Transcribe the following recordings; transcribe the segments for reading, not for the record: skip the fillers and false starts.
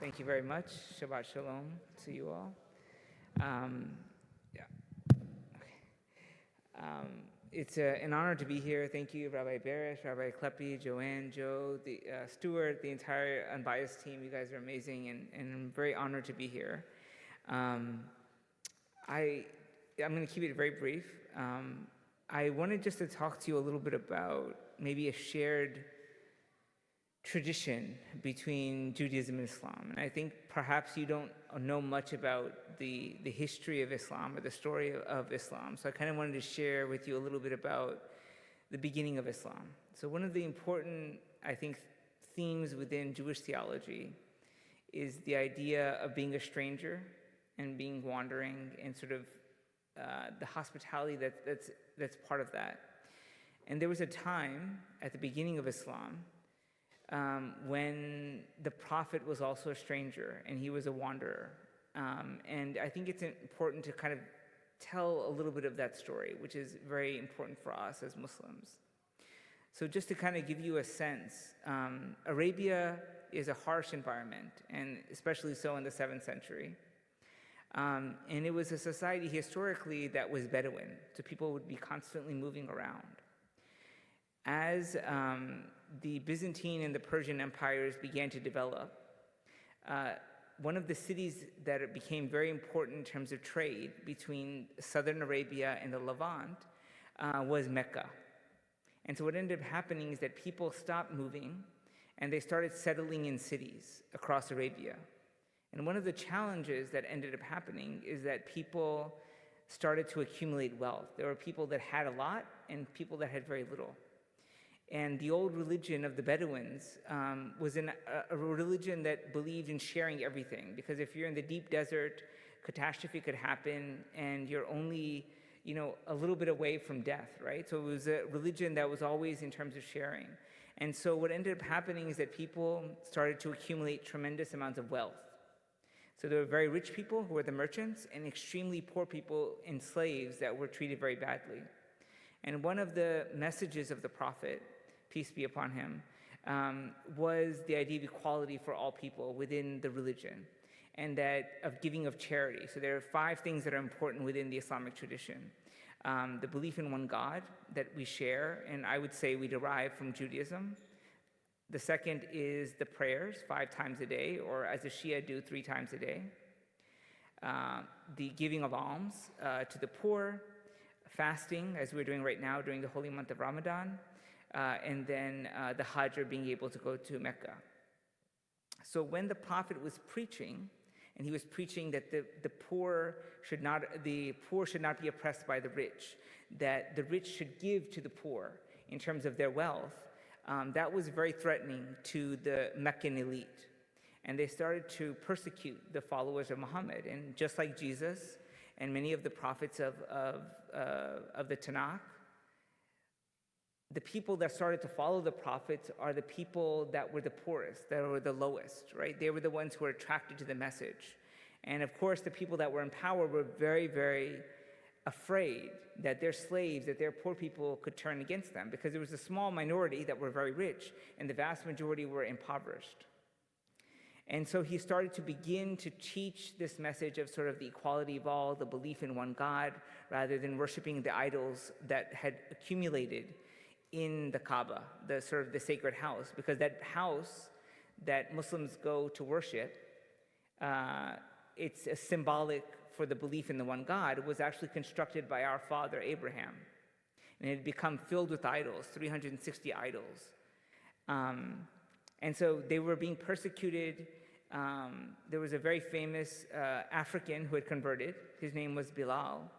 Thank you very much. Shabbat shalom to you all. Yeah. It's an honor to be here. Thank you, Rabbi Barish, Rabbi Kleppi, Joanne, Joe, the Stuart, the entire Unbiased team. You guys are amazing, and I'm very honored to be here. I'm going to keep it very brief. I wanted just to talk to you a little bit about maybe a shared tradition between Judaism and Islam. And I think perhaps you don't know much about the history of Islam or the story of Islam. So I kind of wanted to share with you a little bit about the beginning of Islam. So one of the important, I think, themes within Jewish theology is the idea of being a stranger and being wandering, and sort of the hospitality that's part of that. And there was a time at the beginning of Islam when the prophet was also a stranger and he was a wanderer. And I think it's important to kind of tell a little bit of that story, which is very important for us as Muslims. So just to kind of give you a sense, Arabia is a harsh environment, and especially so in the 7th century. And it was a society historically that was Bedouin, so people would be constantly moving around. As the Byzantine and the Persian empires began to develop, one of the cities that it became very important in terms of trade between southern Arabia and the Levant was Mecca. And so what ended up happening is that people stopped moving and they started settling in cities across Arabia. And one of the challenges that ended up happening is that people started to accumulate wealth. There were people that had a lot and people that had very little. And the old religion of the Bedouins was a religion that believed in sharing everything. Because if you're in the deep desert, catastrophe could happen, and you're only, a little bit away from death, right? So it was a religion that was always in terms of sharing. And so what ended up happening is that people started to accumulate tremendous amounts of wealth. So there were very rich people who were the merchants, and extremely poor people and slaves that were treated very badly. And one of the messages of the prophet, peace be upon him, was the idea of equality for all people within the religion, and that of giving of charity. So there are 5 things that are important within the Islamic tradition. The belief in one God that we share, and I would say we derive from Judaism. The second is the prayers 5 times a day, or as the Shia do 3 times a day. The giving of alms to the poor, fasting, as we're doing right now during the holy month of Ramadan, and then the Hajj, or being able to go to Mecca. So when the prophet was preaching, and he was preaching that the poor should not be oppressed by the rich, that the rich should give to the poor in terms of their wealth, that was very threatening to the Meccan elite. And they started to persecute the followers of Muhammad. And just like Jesus and many of the prophets of the Tanakh, the people that started to follow the prophets are the people that were the poorest, that were the lowest, right? They were the ones who were attracted to the message. And of course, the people that were in power were very, very afraid that their slaves, that their poor people could turn against them, because there was a small minority that were very rich, and the vast majority were impoverished. And so he started to begin to teach this message of sort of the equality of all, the belief in one God, rather than worshiping the idols that had accumulated in the Kaaba, the sort of the sacred house, because that house that Muslims go to worship, it's a symbolic for the belief in the one God. It was actually constructed by our father Abraham, and it had become filled with idols, 360 idols. And so they were being persecuted. There was a very famous African who had converted. His name was Bilal.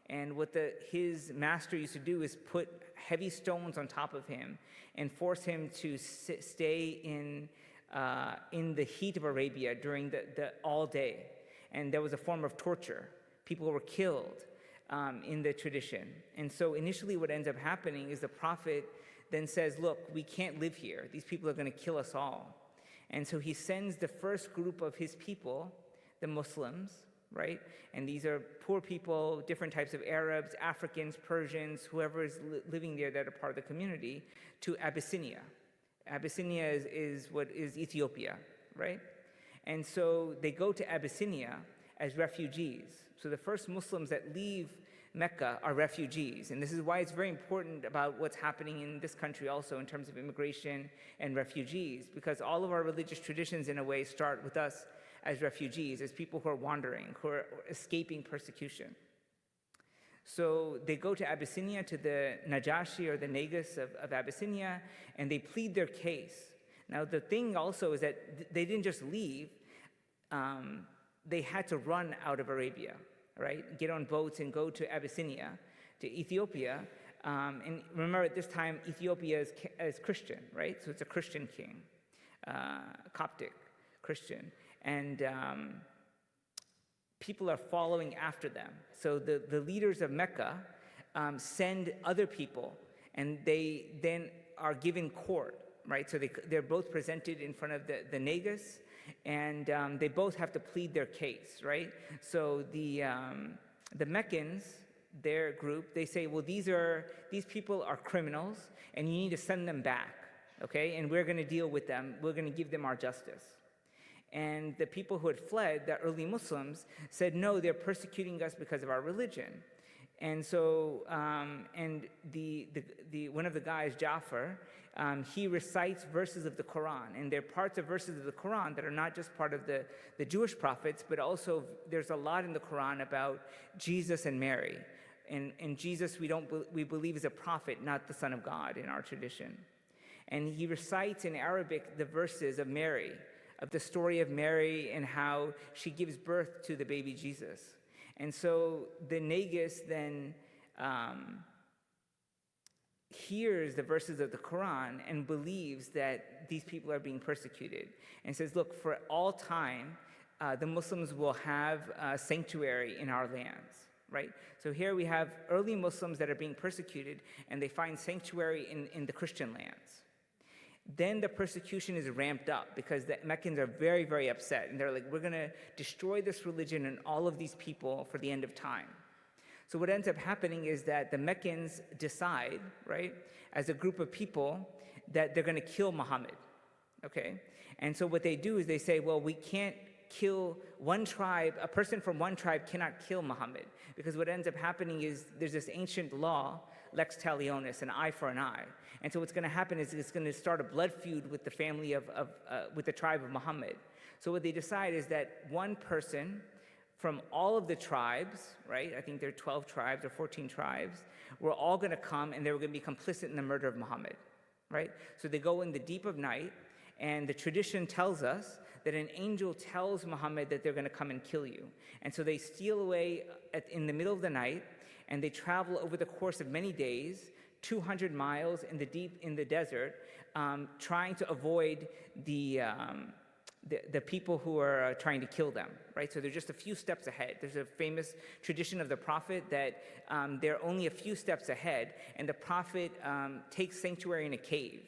And what his master used to do is put heavy stones on top of him and force him to stay in the heat of Arabia during the all day. And there was a form of torture. People were killed in the tradition. And so initially what ends up happening is the prophet then says, look, we can't live here. These people are going to kill us all. And so he sends the first group of his people, the Muslims, right? And these are poor people, different types of Arabs, Africans, Persians, whoever is living there that are part of the community, to Abyssinia. Abyssinia is what is Ethiopia, right? And so they go to Abyssinia as refugees. So the first Muslims that leave Mecca are refugees. And this is why it's very important about what's happening in this country also in terms of immigration and refugees, because all of our religious traditions in a way start with us as refugees, as people who are wandering, who are escaping persecution. So they go to Abyssinia, to the Najashi or the Negus of Abyssinia, and they plead their case. Now the thing also is that they didn't just leave, they had to run out of Arabia, right? Get on boats and go to Abyssinia, to Ethiopia. And remember at this time, Ethiopia is Christian, right? So it's a Christian king, Coptic Christian. And people are following after them. So the leaders of Mecca send other people, and they then are given court, right? So they're both presented in front of the Negus, and they both have to plead their case, right? So the Meccans, their group, they say, well, these people are criminals, and you need to send them back, okay? And we're going to deal with them. We're going to give them our justice. And the people who had fled, the early Muslims, said, no, they're persecuting us because of our religion. And so, and one of the guys, Jafar, he recites verses of the Quran. And there are parts of verses of the Quran that are not just part of the Jewish prophets, but also there's a lot in the Quran about Jesus and Mary. And Jesus, we believe, is a prophet, not the Son of God in our tradition. And he recites in Arabic the verses of Mary, of the story of Mary and how she gives birth to the baby Jesus. And so the Negus then hears the verses of the Quran and believes that these people are being persecuted, and says, look, for all time, the Muslims will have sanctuary in our lands, right? So here we have early Muslims that are being persecuted, and they find sanctuary in the Christian lands. Then the persecution is ramped up because the Meccans are very, very upset. And they're like, we're going to destroy this religion and all of these people for the end of time. So what ends up happening is that the Meccans decide, right, as a group of people, that they're going to kill Muhammad, okay? And so what they do is they say, well, we can't kill one tribe, a person from one tribe cannot kill Muhammad, because what ends up happening is there's this ancient law, lex talionis, an eye for an eye. And so what's going to happen is it's going to start a blood feud with the family with the tribe of Muhammad. So what they decide is that one person from all of the tribes, right, I think there are 12 tribes or 14 tribes, were all going to come and they were going to be complicit in the murder of Muhammad, right? So they go in the deep of night, and the tradition tells us that an angel tells Muhammad that they're going to come and kill you. And so they steal away in the middle of the night, and they travel over the course of many days, 200 miles in the desert, trying to avoid the people who are trying to kill them, right? So they're just a few steps ahead. There's a famous tradition of the Prophet that they're only a few steps ahead, and the Prophet takes sanctuary in a cave.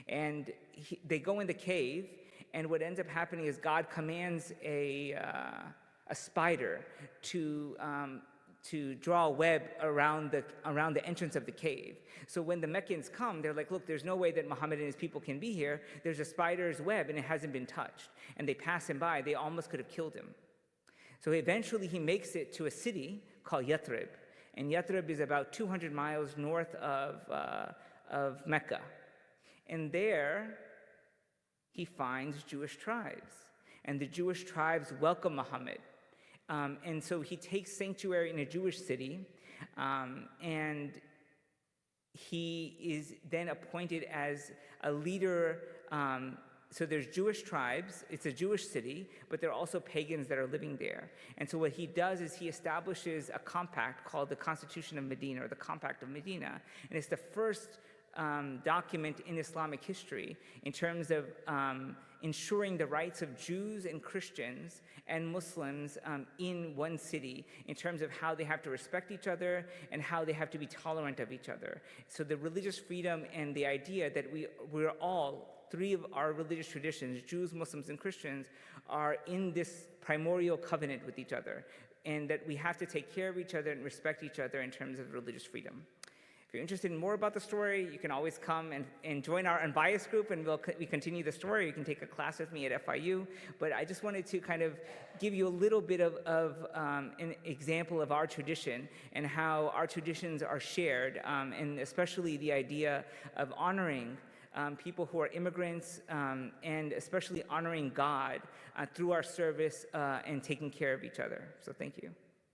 And they go in the cave, and what ends up happening is God commands a spider to draw a web around the entrance of the cave. So when the Meccans come, they're like, look, there's no way that Muhammad and his people can be here. There's a spider's web, and it hasn't been touched. And they pass him by. They almost could have killed him. So eventually he makes it to a city called Yathrib. And Yathrib is about 200 miles north of Mecca. And there he finds Jewish tribes. And the Jewish tribes welcome Muhammad. And so he takes sanctuary in a Jewish city, and he is then appointed as a leader. So there's Jewish tribes, it's a Jewish city, but there are also pagans that are living there. And so what he does is he establishes a compact called the Constitution of Medina, or the Compact of Medina. And it's the first document in Islamic history in terms of ensuring the rights of Jews and Christians and Muslims in one city, in terms of how they have to respect each other and how they have to be tolerant of each other. So the religious freedom and the idea that we're all, three of our religious traditions, Jews, Muslims, and Christians, are in this primordial covenant with each other, and that we have to take care of each other and respect each other in terms of religious freedom. If you're interested in more about the story, you can always come and join our unbiased group, and we continue the story. You can take a class with me at FIU. But I just wanted to kind of give you a little bit of an example of our tradition and how our traditions are shared, and especially the idea of honoring people who are immigrants, and especially honoring God through our service and taking care of each other. So thank you.